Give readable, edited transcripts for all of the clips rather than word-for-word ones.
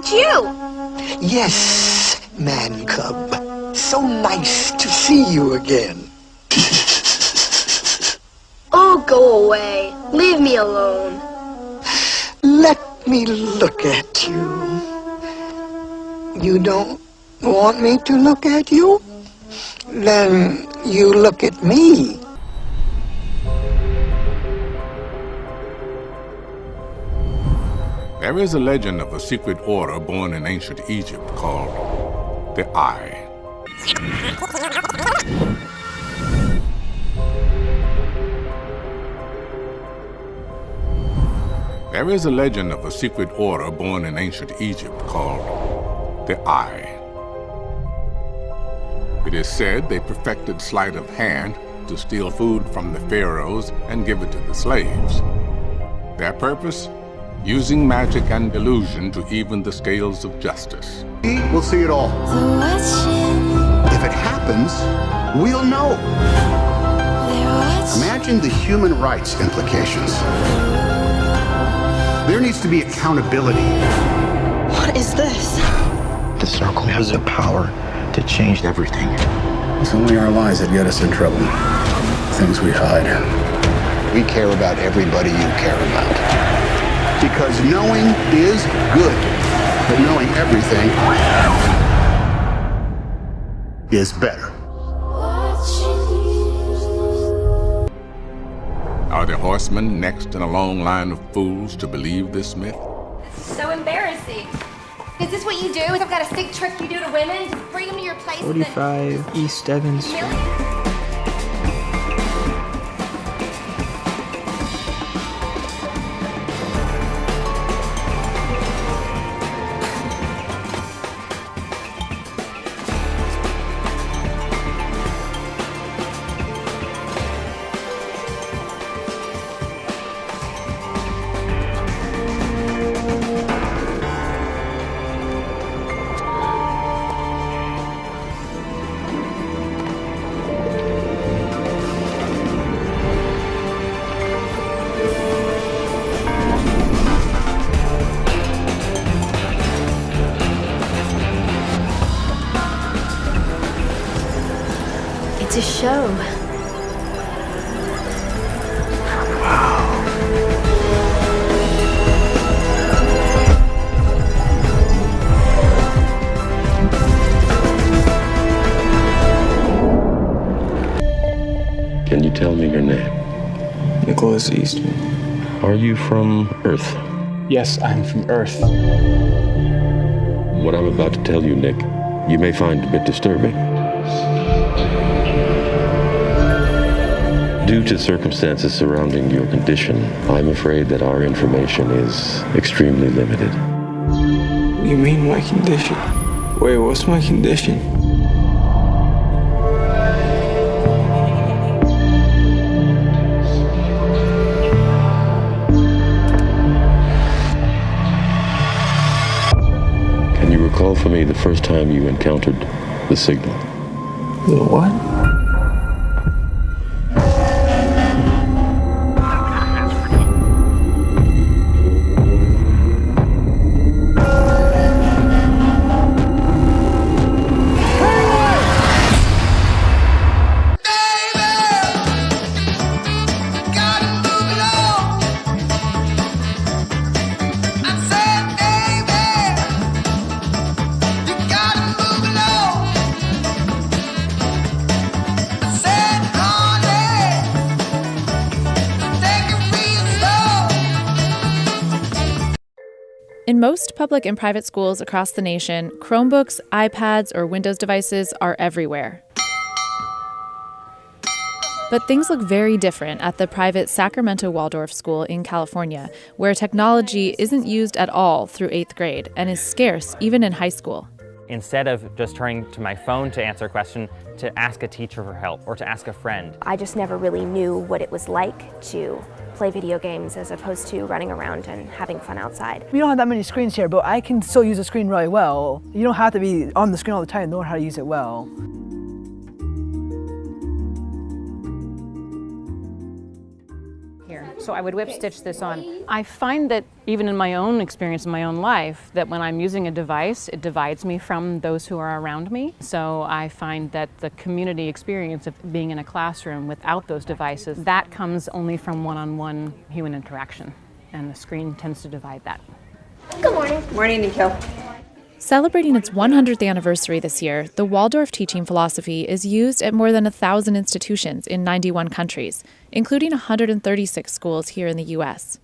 It's you! Yes, man cub. So nice to see you again. Oh, go away. Leave me alone. Let me look at you. You don't want me to look at you? Then you look at me. There is a legend of a secret order born in ancient Egypt called the Eye. There is a legend of a secret order born in ancient Egypt called the Eye. It is said they perfected sleight of hand to steal food from the pharaohs and give it to the slaves. Their purpose? Using magic and delusion to even the scales of justice. We'll see it all. If it happens, we'll know. Imagine the human rights implications. There needs to be accountability. What is this? The circle has the power to change everything. It's only our lies that get us in trouble. Things we hide. We care about everybody you care about. Because knowing is good, but knowing everything is better. Are the horsemen next in a long line of fools to believe this myth? So embarrassing. Is this what you do? Is that kind of sick trick you do to women? Just bring them to your place 45 East Evans Street. It's a show. Can you tell me your name? Nicholas Eastman. Are you from Earth? Yes, I'm from Earth. What I'm about to tell you, Nick, you may find a bit disturbing. Due to circumstances surrounding your condition, I'm afraid that our information is extremely limited. You mean my condition? Wait, what's my condition? Can you recall for me the first time you encountered the signal? The what? In most public and private schools across the nation, Chromebooks, iPads, or Windows devices are everywhere. But things look very different at the private Sacramento Waldorf School in California, where technology isn't used at all through 8th grade and is scarce even in high school. Instead of just turning to my phone to answer a question, to ask a teacher for help or to ask a friend. I just never really knew what it was like to play video games as opposed to running around and having fun outside. We don't have that many screens here, but I can still use a screen really well. You don't have to be on the screen all the time to know how to use it well. Here. So I would whip stitch this on. I find that even in my own experience in my own life, that when I'm using a device, it divides me from those who are around me. So I find that the community experience of being in a classroom without those devices, that comes only from one-on-one human interaction. And the screen tends to divide that. Good morning. Morning, Nikhil. Celebrating its 100th anniversary this year, the Waldorf teaching philosophy is used at more than 1,000 institutions in 91 countries, including 136 schools here in the U.S.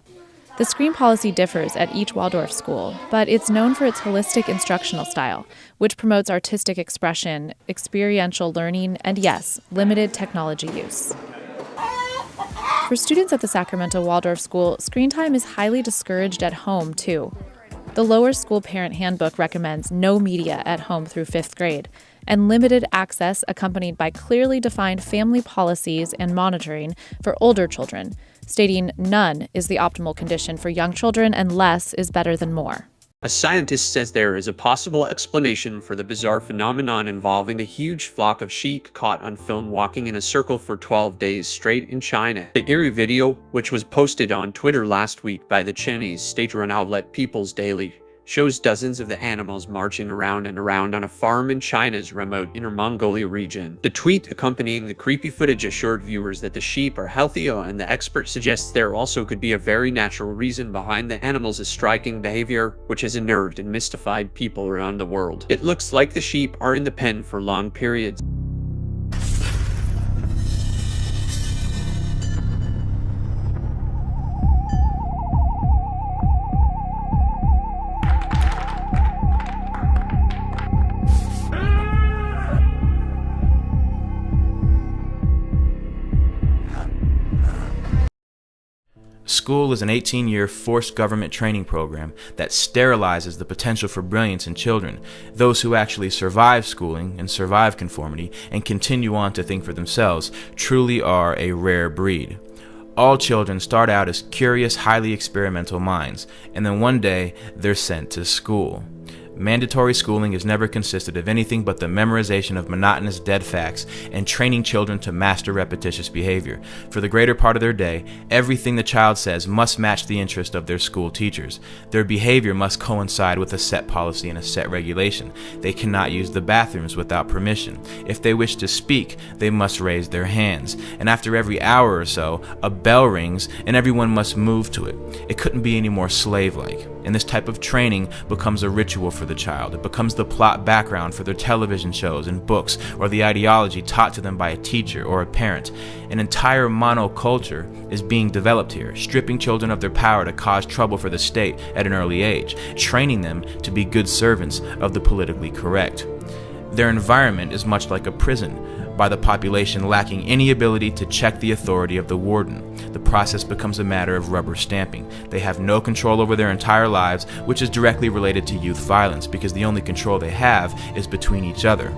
The screen policy differs at each Waldorf school, but it's known for its holistic instructional style, which promotes artistic expression, experiential learning, and yes, limited technology use. For students at the Sacramento Waldorf School, screen time is highly discouraged at home, too. The lower school parent handbook recommends no media at home through 5th grade, and limited access accompanied by clearly defined family policies and monitoring for older children, stating none is the optimal condition for young children and less is better than more. A scientist says there is a possible explanation for the bizarre phenomenon involving a huge flock of sheep caught on film walking in a circle for 12 days straight in China. The eerie video, which was posted on Twitter last week by the Chinese state-run outlet People's Daily, shows dozens of the animals marching around and around on a farm in China's remote Inner Mongolia region. The tweet accompanying the creepy footage assured viewers that the sheep are healthy, and the expert suggests there also could be a very natural reason behind the animals' striking behavior, which has unnerved and mystified people around the world. It looks like the sheep are in the pen for long periods. School is an 18-year forced government training program that sterilizes the potential for brilliance in children. Those who actually survive schooling and survive conformity and continue on to think for themselves truly are a rare breed. All children start out as curious, highly experimental minds, and then one day they're sent to school. Mandatory schooling has never consisted of anything but the memorization of monotonous dead facts and training children to master repetitious behavior. For the greater part of their day, everything the child says must match the interest of their school teachers. Their behavior must coincide with a set policy and a set regulation. They cannot use the bathrooms without permission. If they wish to speak, they must raise their hands. And after every hour or so, a bell rings and everyone must move to it. It couldn't be any more slave-like. And this type of training becomes a ritual for the child. It becomes the plot background for their television shows and books, or the ideology taught to them by a teacher or a parent. An entire monoculture is being developed here, stripping children of their power to cause trouble for the state at an early age, training them to be good servants of the politically correct. Their environment is much like a prison, by the population lacking any ability to check the authority of the warden. The process becomes a matter of rubber stamping. They have no control over their entire lives, which is directly related to youth violence, because the only control they have is between each other.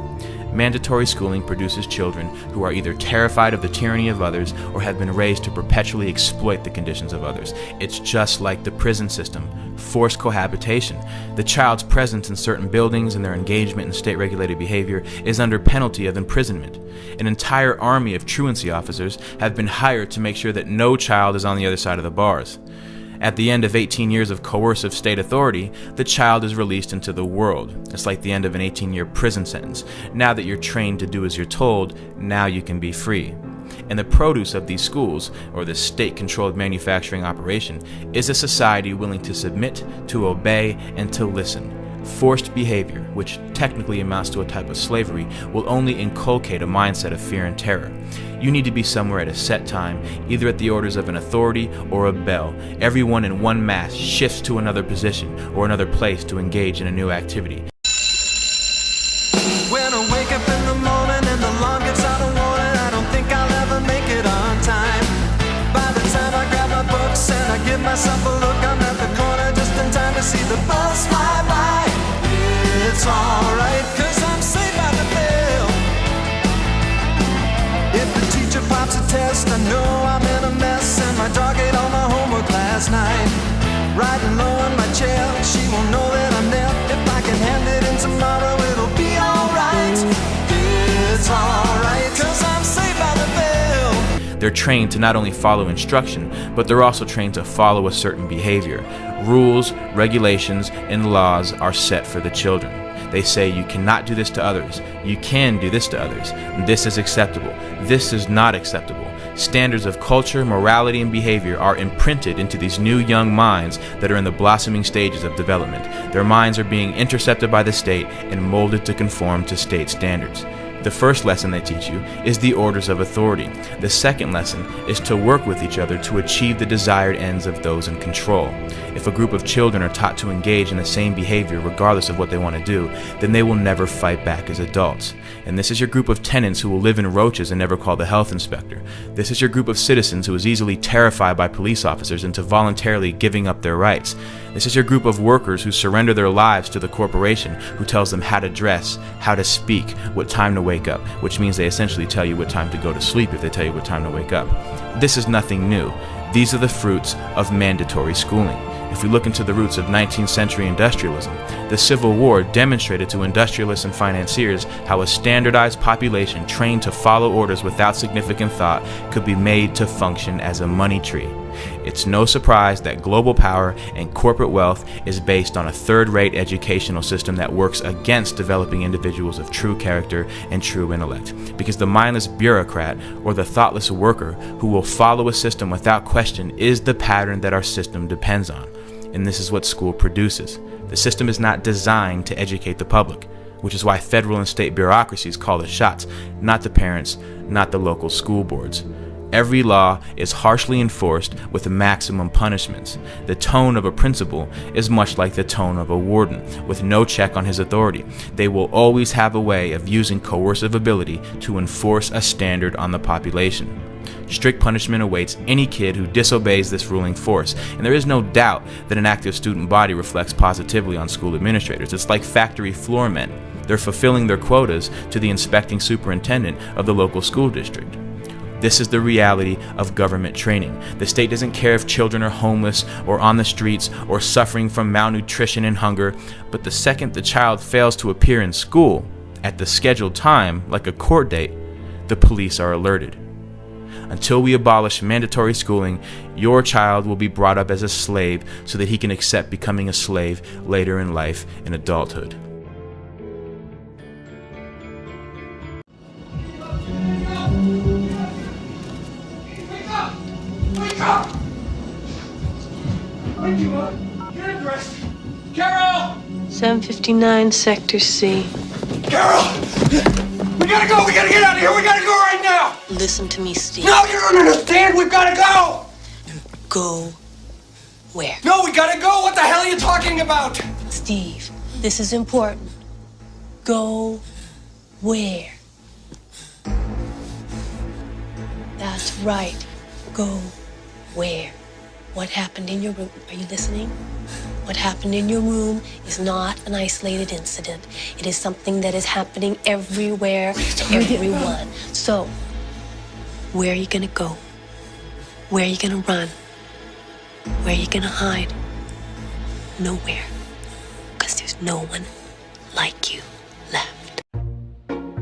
Mandatory schooling produces children who are either terrified of the tyranny of others or have been raised to perpetually exploit the conditions of others. It's just like the prison system, forced cohabitation. The child's presence in certain buildings and their engagement in state-regulated behavior is under penalty of imprisonment. An entire army of truancy officers have been hired to make sure that no child is on the other side of the bars. At the end of 18 years of coercive state authority, the child is released into the world. It's like the end of an 18-year prison sentence. Now that you're trained to do as you're told, now you can be free. And the produce of these schools, or this state-controlled manufacturing operation, is a society willing to submit, to obey, and to listen. Forced behavior, which technically amounts to a type of slavery, will only inculcate a mindset of fear and terror. You need to be somewhere at a set time, either at the orders of an authority or a bell. Everyone in one mass shifts to another position or another place to engage in a new activity. When I wake up in the morning and the alarm gives out a warning, I don't think I'll ever make it on time. By the time I grab my books and I give myself a look, I'm at the corner just in time to see the bus fly by. It's alright, 'cause I'm safe out of fail. If the teacher pops a test, I know I'm in a mess, and my dog ate all my homework last night. Riding low in my chair, she won't know that I'm there. If I can hand it in tomorrow, it'll be alright. It's alright, 'cause I'm safe out of fail. They're trained to not only follow instruction, but they're also trained to follow a certain behavior. Rules, regulations, and laws are set for the children. They say you cannot do this to others. You can do this to others. This is acceptable. This is not acceptable. Standards of culture, morality, and behavior are imprinted into these new young minds that are in the blossoming stages of development. Their minds are being intercepted by the state and molded to conform to state standards. The first lesson they teach you is the orders of authority. The second lesson is to work with each other to achieve the desired ends of those in control. If a group of children are taught to engage in the same behavior regardless of what they want to do, then they will never fight back as adults. And this is your group of tenants who will live in roaches and never call the health inspector. This is your group of citizens who is easily terrified by police officers into voluntarily giving up their rights. This is your group of workers who surrender their lives to the corporation who tells them how to dress, how to speak, what time to wake up, which means they essentially tell you what time to go to sleep if they tell you what time to wake up. This is nothing new. These are the fruits of mandatory schooling. If we look into the roots of 19th century industrialism, the Civil War demonstrated to industrialists and financiers how a standardized population trained to follow orders without significant thought could be made to function as a money tree. It's no surprise that global power and corporate wealth is based on a third-rate educational system that works against developing individuals of true character and true intellect. Because the mindless bureaucrat or the thoughtless worker who will follow a system without question is the pattern that our system depends on. And this is what school produces. The system is not designed to educate the public, which is why federal and state bureaucracies call the shots, not the parents, not the local school boards. Every law is harshly enforced with maximum punishments. The tone of a principal is much like the tone of a warden, with no check on his authority. They will always have a way of using coercive ability to enforce a standard on the population. Strict punishment awaits any kid who disobeys this ruling force, and there is no doubt that an active student body reflects positively on school administrators. It's like factory floor men. They're fulfilling their quotas to the inspecting superintendent of the local school district. This is the reality of government training. The state doesn't care if children are homeless or on the streets or suffering from malnutrition and hunger, but the second the child fails to appear in school at the scheduled time, like a court date, the police are alerted. Until we abolish mandatory schooling, your child will be brought up as a slave so that he can accept becoming a slave later in life in adulthood. Carol! 759 Sector C. Carol! We gotta go! We gotta get out of here! We gotta go right now! Listen to me, Steve. No, you don't understand! We've gotta go! Go where? No, we gotta go! What the hell are you talking about? Steve, this is important. Go where? That's right. Go where? What happened in your room? Are you listening? What happened in your room is not an isolated incident. It is something that is happening everywhere to everyone. So, where are you gonna go? Where are you gonna run? Where are you gonna hide? Nowhere. Because there's no one like you left.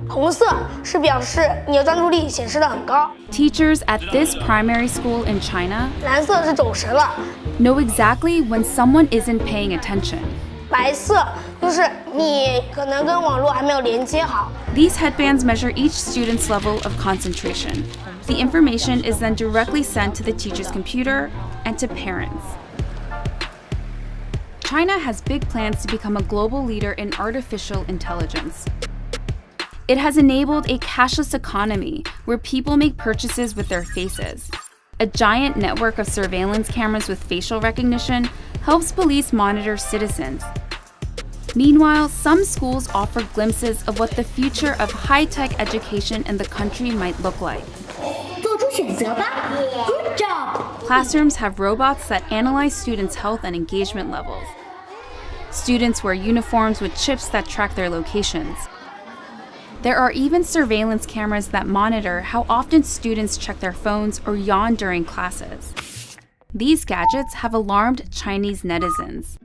红色是表示你的专注力显示得很高。 Teachers at this primary school in China 蓝色是走神了。 know exactly when someone isn't paying attention. 白色就是你可能跟网络还没有连接好。 These headbands measure each student's level of concentration. The information is then directly sent to the teacher's computer and to parents. China has big plans to become a global leader in artificial intelligence. It has enabled a cashless economy where people make purchases with their faces. A giant network of surveillance cameras with facial recognition helps police monitor citizens. Meanwhile, some schools offer glimpses of what the future of high-tech education in the country might look like. Good job! Classrooms have robots that analyze students' health and engagement levels. Students wear uniforms with chips that track their locations. There are even surveillance cameras that monitor how often students check their phones or yawn during classes. These gadgets have alarmed Chinese netizens.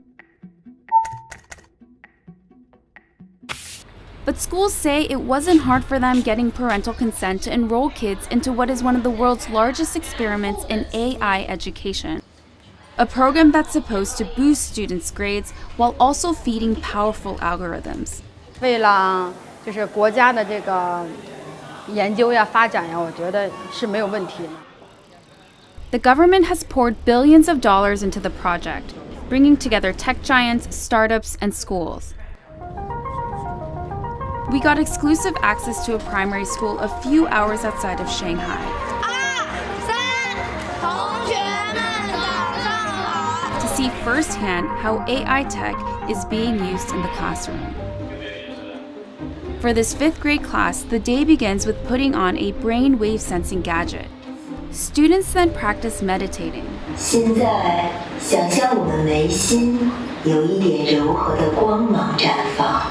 But schools say it wasn't hard for them getting parental consent to enroll kids into what is one of the world's largest experiments in AI education. A program that's supposed to boost students' grades while also feeding powerful algorithms. 为了就是国家的这个研究呀、发展呀，我觉得是没有问题的。 The government has poured billions of dollars into the project, bringing together tech giants, startups, and schools. We got exclusive access to a primary school a few hours outside of Shanghai. To see firsthand how AI tech is being used in the classroom. For this 5th grade class, the day begins with putting on a brain wave sensing gadget. Students then practice meditating. 现在想象我们眉心有一点柔和的光芒绽放。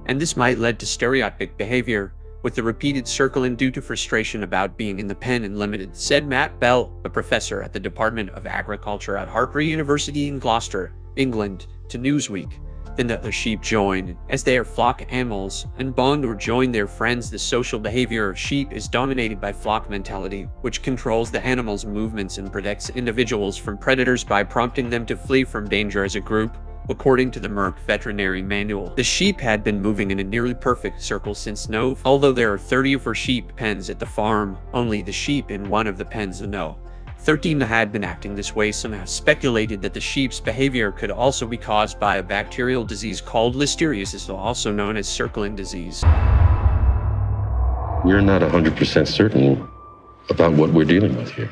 And this might lead to stereotypic behavior, with the repeated circling due to frustration about being in the pen and limited, said Matt Bell, a professor at the Department of Agriculture at Harper University in Gloucester, England, to Newsweek. Then the other sheep join, as they are flock animals, and bond or join their friends. The social behavior of sheep is dominated by flock mentality, which controls the animal's movements and protects individuals from predators by prompting them to flee from danger as a group. According to the Merck Veterinary Manual, the sheep had been moving in a nearly perfect circle since no. Although there are 34 sheep pens at the farm, only the sheep in one of the pens know. 13 had been acting this way. Some have speculated that the sheep's behavior could also be caused by a bacterial disease called listeriosis, also known as circling disease. We're not 100% certain about what we're dealing with here.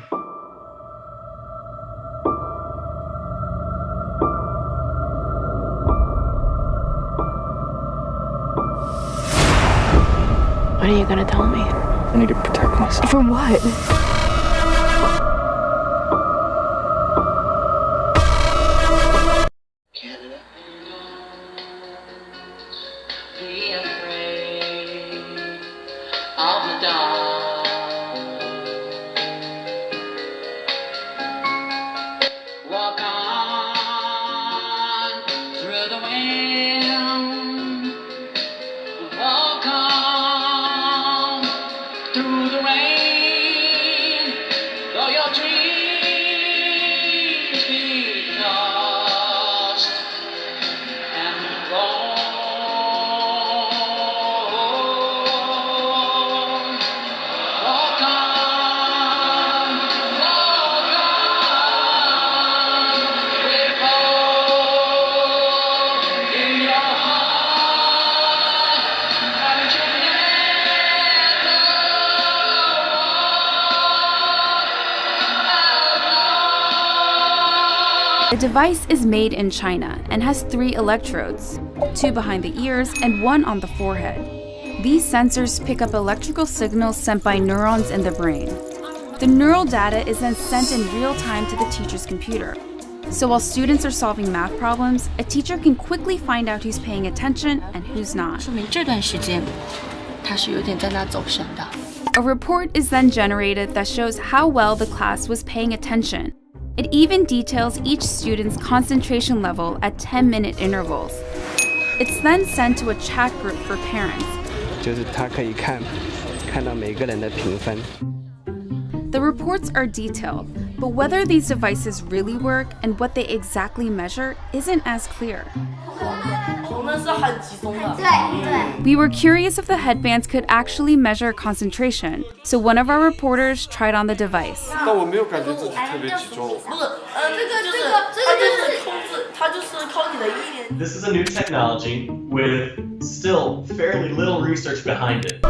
What are you gonna tell me? I need to protect myself. From what? Be afraid of the dark. Walk on through the wind. Walk on through the rain. Though your dreams be lost and gone. The device is made in China and has 3 electrodes, 2 behind the ears and 1 on the forehead. These sensors pick up electrical signals sent by neurons in the brain. The neural data is then sent in real time to the teacher's computer. So while students are solving math problems, a teacher can quickly find out who's paying attention and who's not. 说明这段时间他是有点在那走神的。 A report is then generated that shows how well the class was paying attention. It even details each student's concentration level at 10-minute intervals. It's then sent to a chat group for parents. 就是他可以看到每个人的评分。 The reports are detailed, but whether these devices really work and what they exactly measure isn't as clear. We were curious if the headbands could actually measure concentration, so one of our reporters tried on the device. 但我没有感觉自己特别集中。This is a new technology with still fairly little research behind it.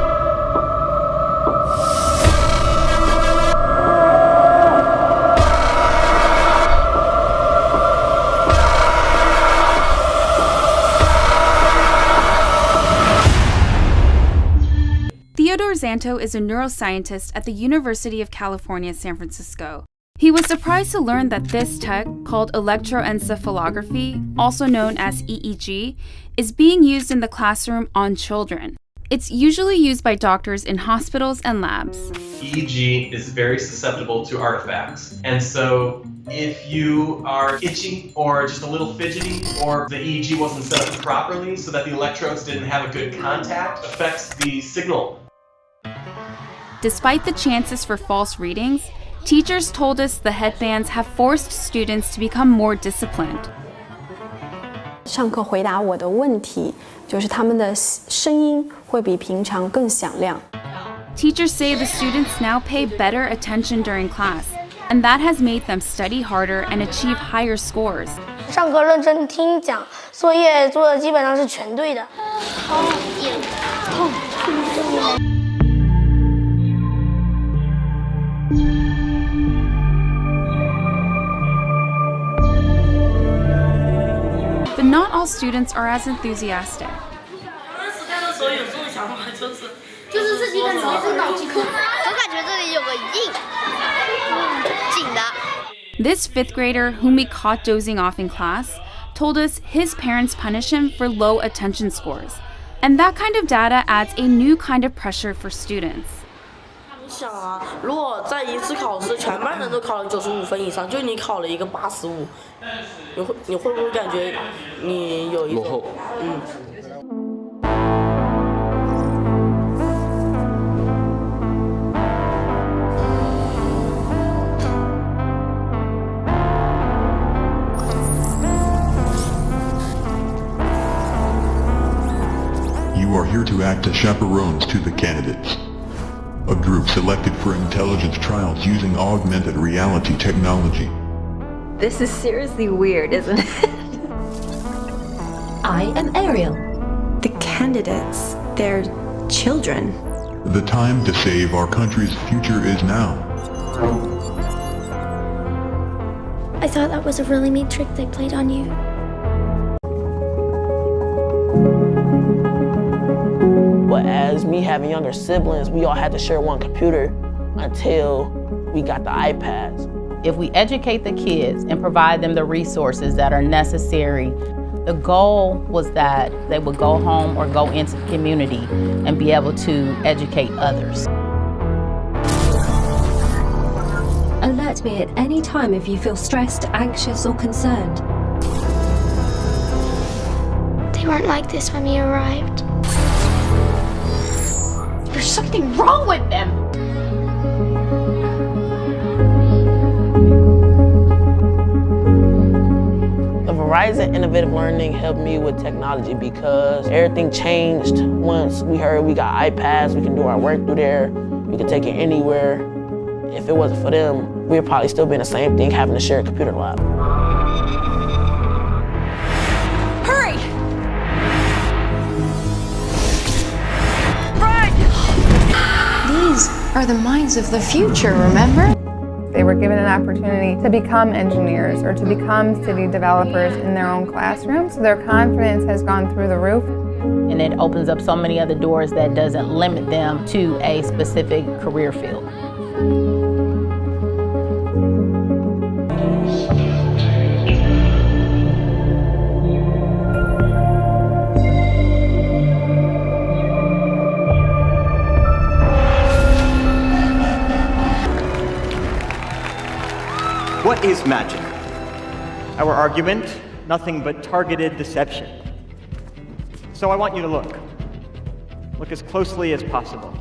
Zanto is a neuroscientist at the University of California, San Francisco. He was surprised to learn that this tech, called electroencephalography, also known as EEG, is being used in the classroom on children. It's usually used by doctors in hospitals and labs. EEG is very susceptible to artifacts, and so if you are itchy or just a little fidgety, or the EEG wasn't set up properly so that the electrodes didn't have a good contact, affects the signal. Despite the chances for false readings, teachers told us the headbands have forced students to become more disciplined. 上课回答我的问题，就是他们的声音会比平常更响亮。Teachers say the students now pay better attention during class, and that has made them study harder and achieve higher scores. 上课认真听讲，作业做的基本上是全对的。But not all students are as enthusiastic. This fifth grader, whom we caught dozing off in class, told us his parents punish him for low attention scores. And that kind of data adds a new kind of pressure for students. 你想啊，如果在一次考试全班人都考了95分以上，就你考了一个85，你会不会感觉你有一种落后？You are here to act as chaperones to the candidates, a group selected for intelligence trials using augmented reality technology. This is seriously weird, isn't it? I am Ariel. The candidates, they're children. The time to save our country's future is now. I thought that was a really neat trick they played on you. But as me having younger siblings, we all had to share one computer until we got the iPads. If we educate the kids and provide them the resources that are necessary, the goal was that they would go home or go into the community and be able to educate others. Alert me at any time if you feel stressed, anxious, or concerned. They weren't like this when we arrived. There's something wrong with them! The Verizon Innovative Learning helped me with technology because everything changed once we heard we got iPads, we can do our work through there, we can take it anywhere. If it wasn't for them, we'd probably still be in the same thing, having to share a computer lab. Hurry! These are the minds of the future, remember? They were given an opportunity to become engineers or to become city developers in their own classroom, so their confidence has gone through the roof. And it opens up so many other doors that doesn't limit them to a specific career field. What is magic? Our argument, nothing but targeted deception. So I want you to look. Look as closely as possible.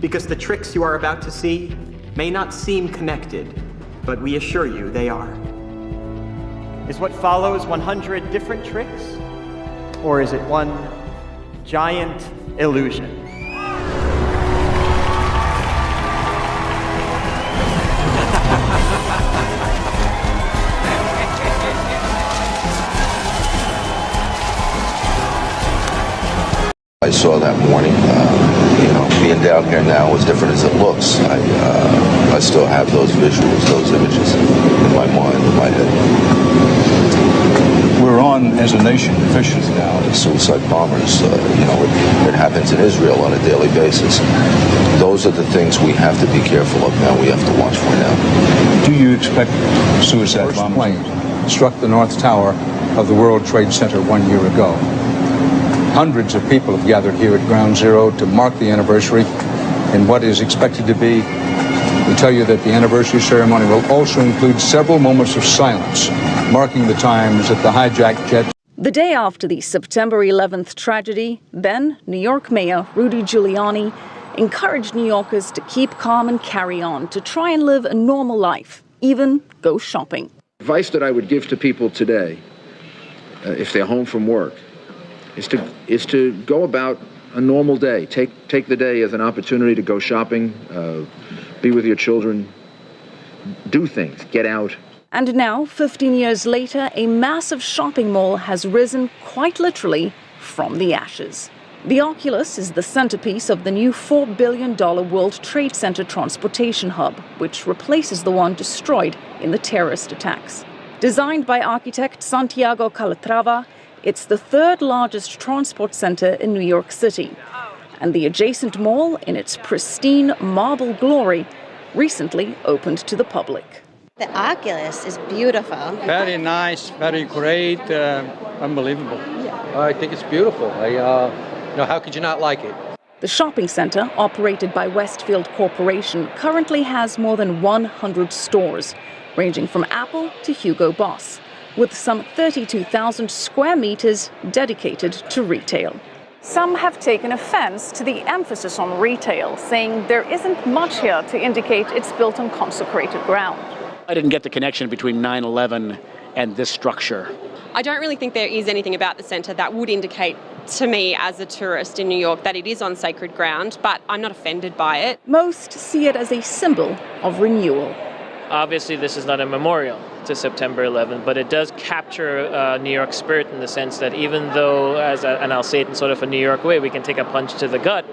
Because the tricks you are about to see may not seem connected, but we assure you they are. Is what follows 100 different tricks? Or is it one giant illusion? I saw that morning, being down here now, as different as it looks, I still have those visuals, those images in my mind, in my head. We're on, as a nation, officially now. The suicide bombers, it happens in Israel on a daily basis. Those are the things we have to be careful of now, we have to watch for now. Do you expect suicide bombers? Plane struck the North Tower of the World Trade Center 1 year ago. Hundreds of people have gathered here at Ground Zero to mark the anniversary in what is expected to be the tell you that the anniversary ceremony will also include several moments of silence, marking the times that the hijacked jet. The day after the September 11th tragedy, then New York Mayor Rudy Giuliani encouraged New Yorkers to keep calm and carry on, to try and live a normal life, even go shopping. Advice that I would give to people today, if they're home from work, is to go about a normal day. Take the day as an opportunity to go shopping, be with your children, do things, get out. And now, 15 years later, a massive shopping mall has risen, quite literally, from the ashes. The Oculus is the centerpiece of the new $4 billion World Trade Center transportation hub, which replaces the one destroyed in the terrorist attacks. Designed by architect Santiago Calatrava, it's the third largest transport center in New York City. And the adjacent mall, in its pristine marble glory, recently opened to the public. The Oculus is beautiful. Very nice, very great, unbelievable. I think it's beautiful. How could you not like it? The shopping center, operated by Westfield Corporation, currently has more than 100 stores, ranging from Apple to Hugo Boss, with some 32,000 square meters dedicated to retail. Some have taken offense to the emphasis on retail, saying there isn't much here to indicate it's built on consecrated ground. I didn't get the connection between 9/11 and this structure. I don't really think there is anything about the centre that would indicate to me as a tourist in New York that it is on sacred ground, but I'm not offended by it. Most see it as a symbol of renewal. Obviously, this is not a memorial to September 11th, but it does capture New York spirit in the sense that even though, and I'll say it in sort of a New York way, we can take a punch to the gut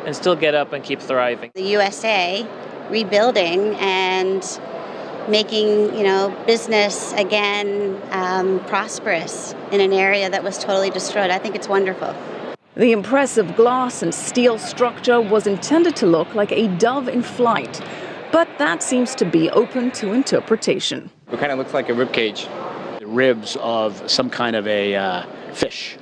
and still get up and keep thriving. The USA rebuilding and making, business again prosperous in an area that was totally destroyed. I think it's wonderful. The impressive glass and steel structure was intended to look like a dove in flight, but that seems to be open to interpretation. It kind of looks like a rib cage. The ribs of some kind of a fish,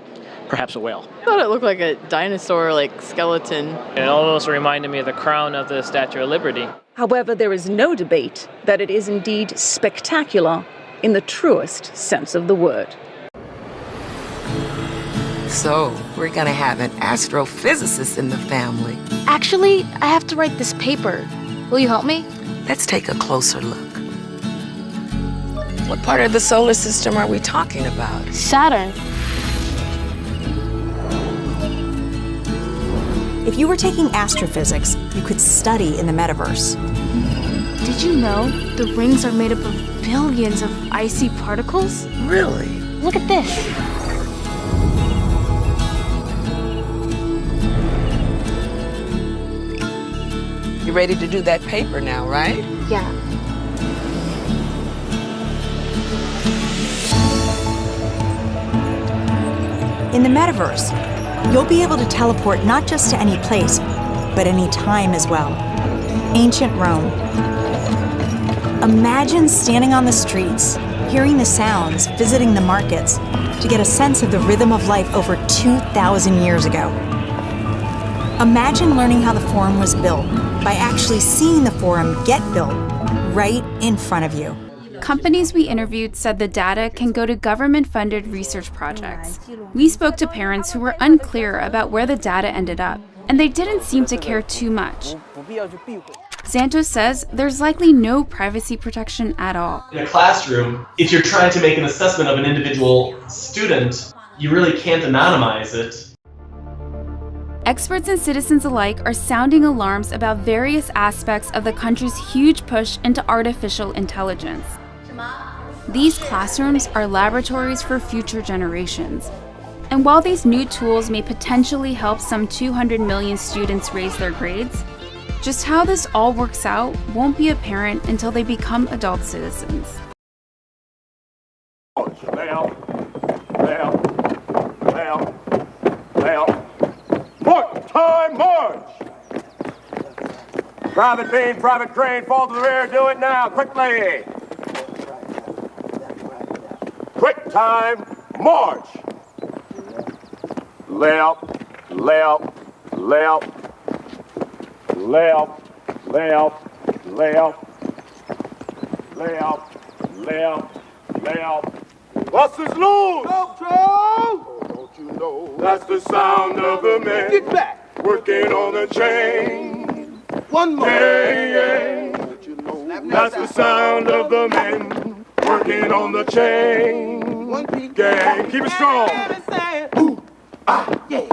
perhaps a whale. I thought it looked like a dinosaur, skeleton. It almost reminded me of the crown of the Statue of Liberty. However, there is no debate that it is indeed spectacular in the truest sense of the word. So, we're gonna have an astrophysicist in the family. Actually, I have to write this paper. Will you help me? Let's take a closer look. What part of the solar system are we talking about? Saturn. If you were taking astrophysics, you could study in the metaverse. Did you know the rings are made up of billions of icy particles? Really? Look at this. You ready to do that paper now, right? Yeah. In the metaverse, you'll be able to teleport not just to any place, but any time as well. Ancient Rome. Imagine standing on the streets, hearing the sounds, visiting the markets, to get a sense of the rhythm of life over 2,000 years ago. Imagine learning how the Forum was built by actually seeing the Forum get built right in front of you. Companies we interviewed said the data can go to government-funded research projects. We spoke to parents who were unclear about where the data ended up, and they didn't seem to care too much. Santos says there's likely no privacy protection at all. In a classroom, if you're trying to make an assessment of an individual student, you really can't anonymize it. Experts and citizens alike are sounding alarms about various aspects of the country's huge push into artificial intelligence. These classrooms are laboratories for future generations. And while these new tools may potentially help some 200 million students raise their grades, just how this all works out won't be apparent until they become adult citizens. Look, time march! Private beam, private crane, fall to the rear, do it now, quickly! Quick time, march! Left, left, left, left, left, left, left, left, left. Bust is loose! Oh, don't you know? That's the sound of the man. Get back! Working on the chain. One more. Gang. Don't you know? That's the sound of the man. Working on the chain. One piece. Gang. Keep it strong. Ooh, ah, yeah.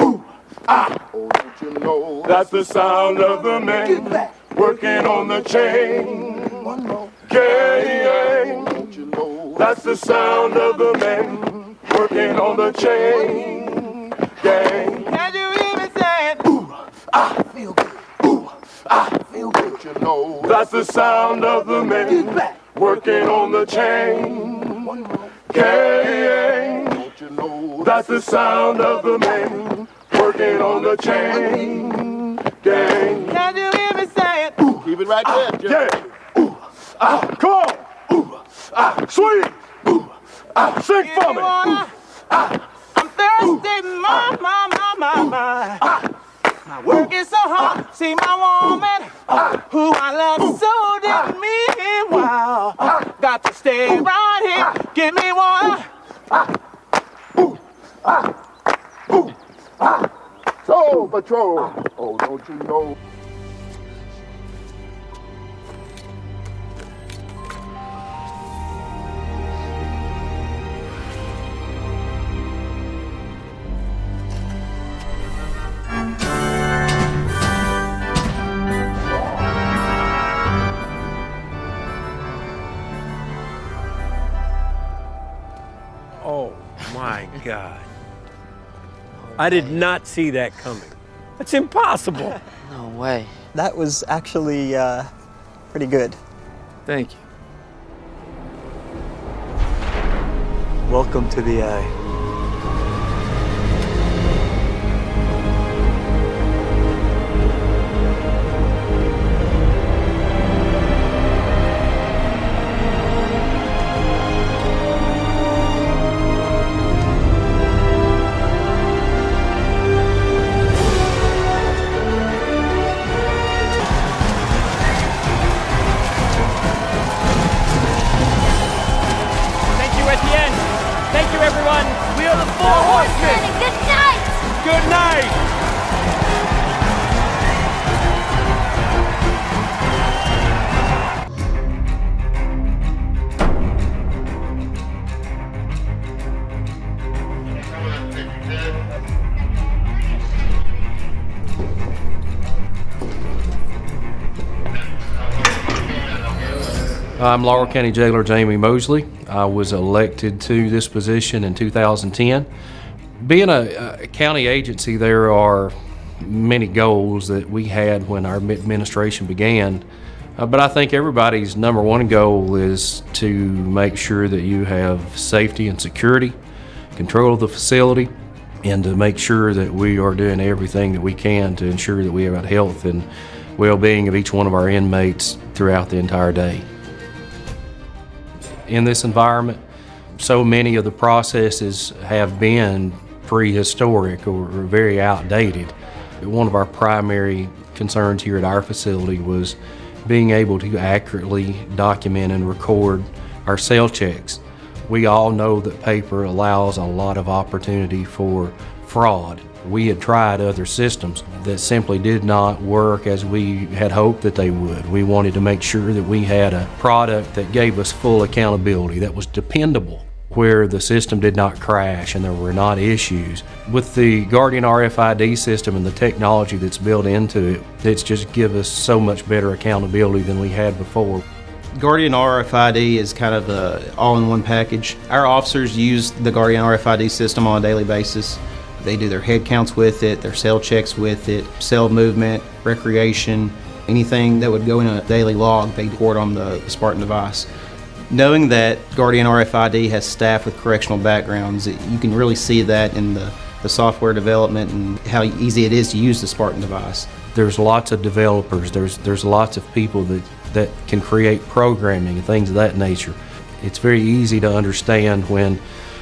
Ooh, ah. Oh, don't you know? That's the sound of the man. Working on the chain. One more. Gang. Don't you know? That's the sound of the man. Working on the chain. Gang. Can you hear me saying? Ooh, ah, feel good. Ooh, ah, feel good. You know. That's the sound of the man. Working on the chain. One more. Gang. Don't you know? That's the sound of the man. Working on the chain. Gang. Can you hear me saying? Ooh, keep it right there, Jim. Yeah. Ooh, ah, come on. Ooh, ah, sweet. Ooh, ah, sing for me. Ooh, ah. I'm thirsty, my. My work is so hard. See my woman, who I love so deeply. Wow, got to stay right here. Give me one. Soul Patrol. Oh, don't you know? Oh my God. I did not see that coming. That's impossible. No way. That was actually pretty good. Thank you. Welcome to the eye. Everyone, we are the Four Horsemen. Good night. Good night. I'm Laurel County Jailer Jamie Mosley. I was elected to this position in 2010. Being a county agency, there are many goals that we had when our administration began, but I think everybody's number one goal is to make sure that you have safety and security, control of the facility, and to make sure that we are doing everything that we can to ensure that we have health and well-being of each one of our inmates throughout the entire day. In this environment, so many of the processes have been prehistoric or very outdated. One of our primary concerns here at our facility was being able to accurately document and record our cell checks. We all know that paper allows a lot of opportunity for fraud. We had tried other systems that simply did not work as we had hoped that they would. We wanted to make sure that we had a product that gave us full accountability, that was dependable, where the system did not crash and there were not issues. With the Guardian RFID system and the technology that's built into it, it's just give us so much better accountability than we had before. Guardian RFID is kind of an all-in-one package. Our officers use the Guardian RFID system on a daily basis. They do their head counts with it, their cell checks with it, cell movement, recreation, anything that would go in a daily log, they record on the Spartan device. Knowing that Guardian RFID has staff with correctional backgrounds, you can really see that in the software development and how easy it is to use the Spartan device. There's lots of developers, there's lots of people that can create programming and things of that nature. It's very easy to understand when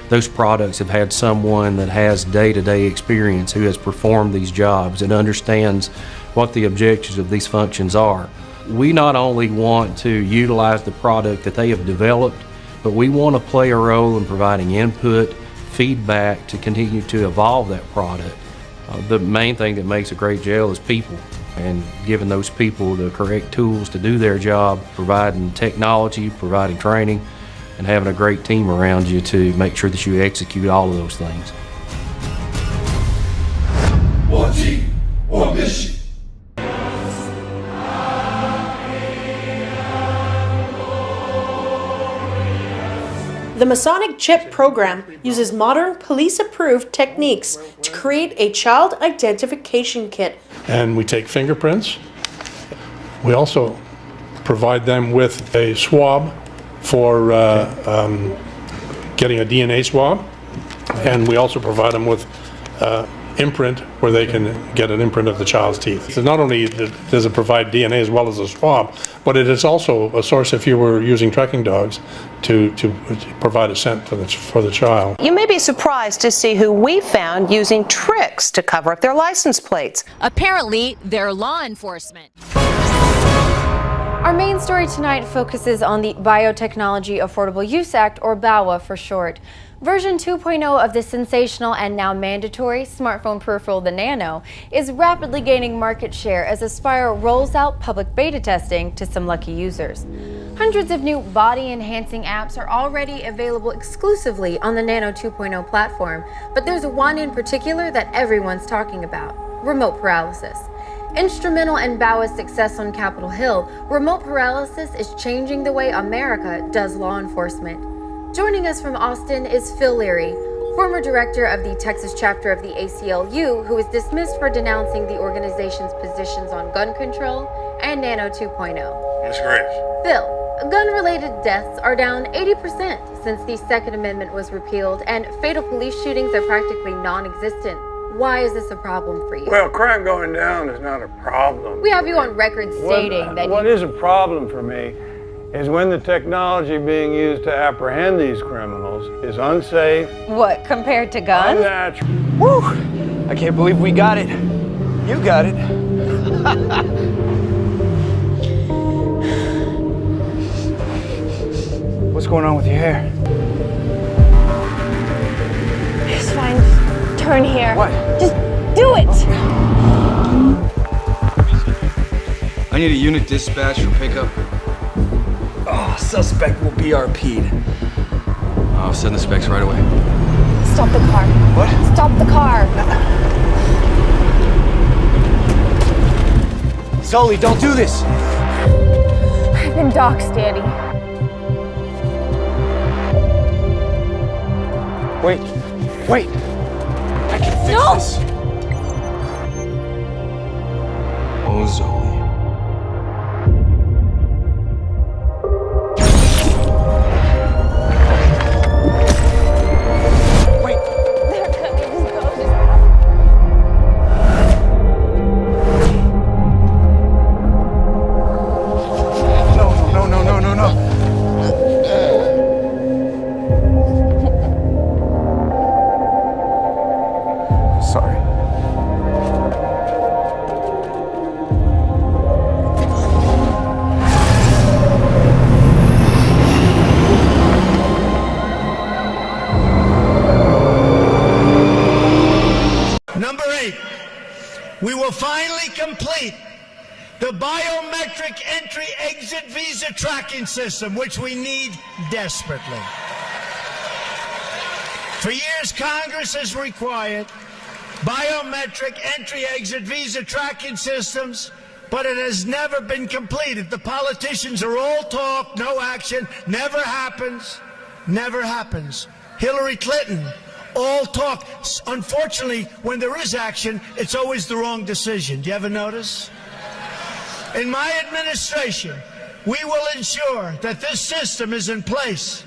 those products have had someone that has day-to-day experience who has performed these jobs and understands what the objectives of these functions are. We not only want to utilize the product that they have developed, but we want to play a role in providing input, feedback to continue to evolve that product. The main thing that makes a great jail is people, and giving those people the correct tools to do their job, providing technology, providing training, and having a great team around you to make sure that you execute all of those things. One team, one mission. The Masonic Chip program uses modern police-approved techniques to create a child identification kit. And we take fingerprints. We also provide them with a swab for getting a DNA swab. And we also provide them with imprint where they can get an imprint of the child's teeth. So not only does it provide DNA as well as a swab, but it is also a source if you were using tracking dogs to provide a scent for the child. You may be surprised to see who we found using tricks to cover up their license plates. Apparently, they're law enforcement. Our main story tonight focuses on the Biotechnology Affordable Use Act, or BAWA for short. Version 2.0 of the sensational and now mandatory smartphone peripheral, the Nano, is rapidly gaining market share as Aspire rolls out public beta testing to some lucky users. Hundreds of new body-enhancing apps are already available exclusively on the Nano 2.0 platform, but there's one in particular that everyone's talking about: remote paralysis. Instrumental in BAWA's success on Capitol Hill, remote paralysis is changing the way America does law enforcement. Joining us from Austin is Phil Leary, former director of the Texas chapter of the ACLU, who was dismissed for denouncing the organization's positions on gun control and Nano 2.0. That's great. Phil, gun-related deaths are down 80% since the Second Amendment was repealed, and fatal police shootings are practically non-existent. Why is this a problem for you? Well, crime going down is not a problem. We have you on record stating that what is a problem for me is when the technology being used to apprehend these criminals is unsafe. What, compared to guns? Unnatural. Woo! I can't believe we got it. You got it. What's going on with your hair? It's fine. Just turn here. What? Just do it! I need a unit dispatch for pickup. Oh, suspect will be RP'd. I'll send the specs right away. Stop the car. What? Stop the car. Sully, don't do this. I've been doxxed, Daddy. Wait. I can fix this. Oh, Zoe. We will finally complete the biometric entry-exit visa tracking system, which we need desperately. For years, Congress has required biometric entry-exit visa tracking systems, but it has never been completed. The politicians are all talk, no action, never happens, never happens. Hillary Clinton, all talk. Unfortunately, when there is action, it's always the wrong decision. Do you ever notice? In my administration, we will ensure that this system is in place.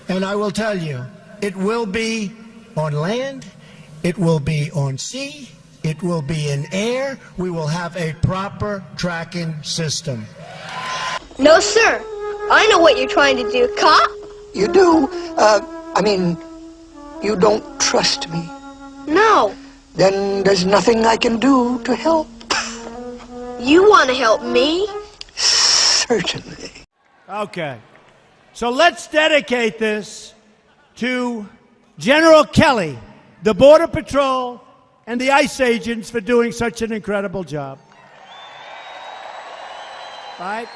And I will tell you, it will be on land, it will be on sea, it will be in air. We will have a proper tracking system. No, sir. I know what you're trying to do, cop. You do? You don't trust me. No. Then there's nothing I can do to help. You want to help me? Certainly. Okay. So let's dedicate this to General Kelly, the Border Patrol, and the ICE agents for doing such an incredible job. All right?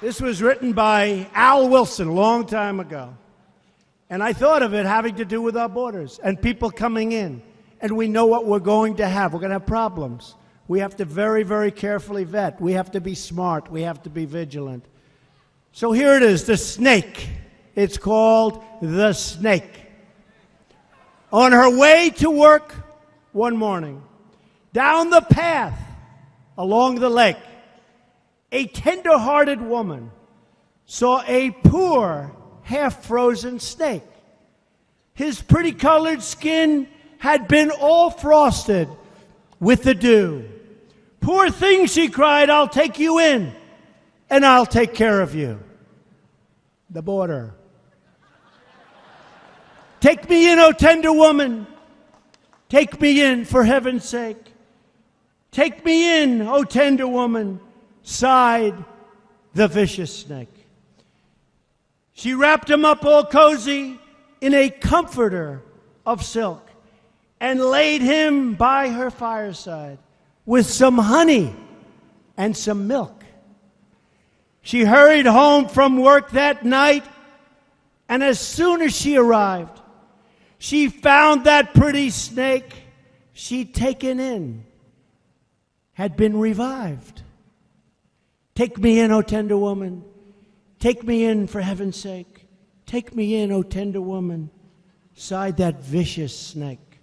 This was written by Al Wilson a long time ago. And I thought of it having to do with our borders and people coming in. And we know what we're going to have. We're going to have problems. We have to very, very carefully vet. We have to be smart. We have to be vigilant. So here it is, the snake. It's called The Snake. On her way to work one morning, down the path along the lake, a tender-hearted woman saw a poor, half-frozen snake. His pretty-colored skin had been all frosted with the dew. "Poor thing," she cried, "I'll take you in, and I'll take care of you." The border. "Take me in, O tender woman. Take me in, for heaven's sake. Take me in, O tender woman," sighed the vicious snake. She wrapped him up all cozy in a comforter of silk and laid him by her fireside with some honey and some milk. She hurried home from work that night, and as soon as she arrived, she found that pretty snake she'd taken in had been revived. "Take me in, O tender woman. Take me in, for heaven's sake. Take me in, O tender woman," sighed that vicious snake.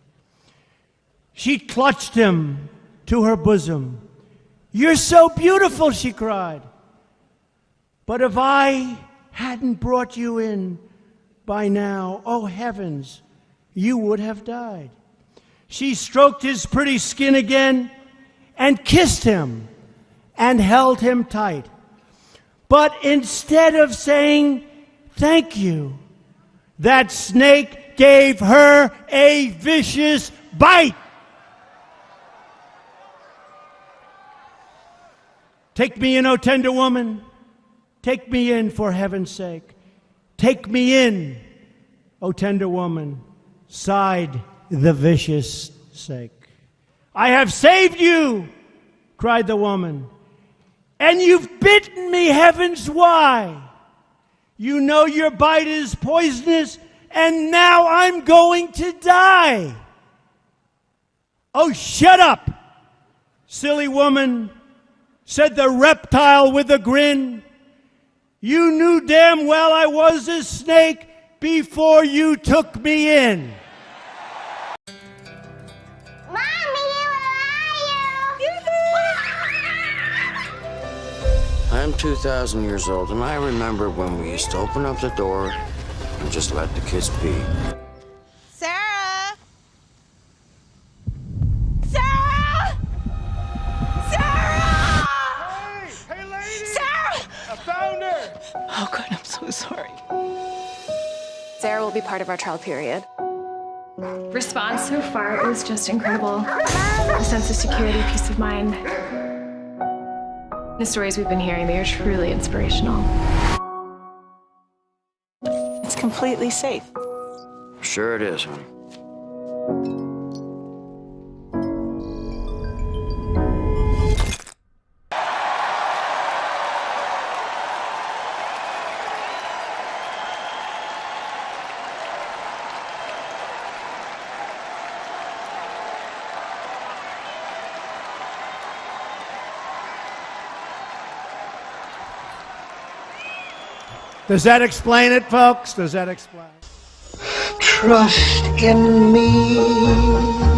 She clutched him to her bosom. "You're so beautiful," she cried. "But if I hadn't brought you in by now, oh heavens, you would have died." She stroked his pretty skin again and kissed him and held him tight. But instead of saying thank you, that snake gave her a vicious bite. "Take me in, O tender woman. Take me in, for heaven's sake. Take me in, O tender woman," sighed the vicious snake. "I have saved you," cried the woman, "and you've bitten me, heavens, why? You know your bite is poisonous, and now I'm going to die." "Oh, shut up, silly woman," said the reptile with a grin. "You knew damn well I was a snake before you took me in." I'm 2,000 years old, and I remember when we used to open up the door and just let the kids be. Sarah! Sarah! Sarah! Hey, lady! Sarah! I found her! Oh, God, I'm so sorry. Sarah will be part of our trial period. Response so far is just incredible. A sense of security, peace of mind. The stories we've been hearing, they are truly inspirational. It's completely safe. Sure it is, honey. Does that explain it, folks? Does that explain? Trust in me.